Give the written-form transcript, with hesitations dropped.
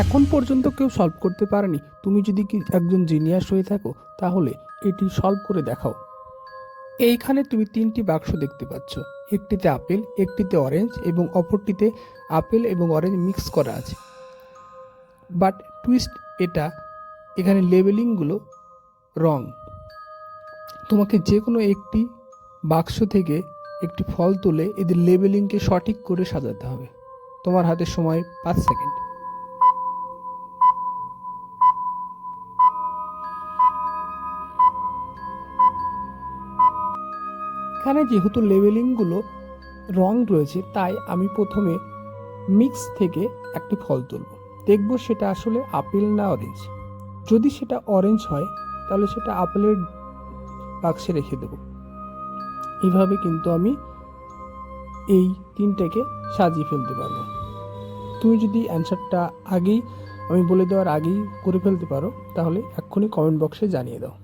এখন পর্যন্ত কেউ সলভ করতে পারেনি। তুমি যদি কি একজন জিনিয়াস হয়ে থাকো তাহলে এটি সলভ করে দেখাও। এইখানে তুমি তিনটি বাক্স দেখতে পাচ্ছ, একটিতে আপেল, একটিতে অরেঞ্জ এবং অপরটিতে আপেল এবং অরেঞ্জ মিক্স করা আছে। বাট টুইস্ট এটা, এখানে লেবেলিংগুলো রং। তোমাকে যে কোনো একটি বাক্স থেকে একটি ফল তুলে এদের লেবেলিংকে সঠিক করে সাজাতে হবে। তোমার হাতে সময় 5 সেকেন্ড। এখানে যেহেতু লেবেলিংগুলো রং রয়েছে তাই আমি প্রথমে মিক্স থেকে একটি ফল তুলব, দেখব সেটা আসলে আপেল না অরেঞ্জ। যদি সেটা অরেঞ্জ হয় তাহলে সেটা আপেলের বাক্সে রেখে দেব। এইভাবে কিন্তু আমি এই তিনটাকে সাজিয়ে ফেলতে পারবো। তুমি যদি অ্যান্সারটা আগেই, আমি বলে দেওয়ার আগেই করে ফেলতে পারো তাহলে এক্ষুনি কমেন্ট বক্সে জানিয়ে দাও।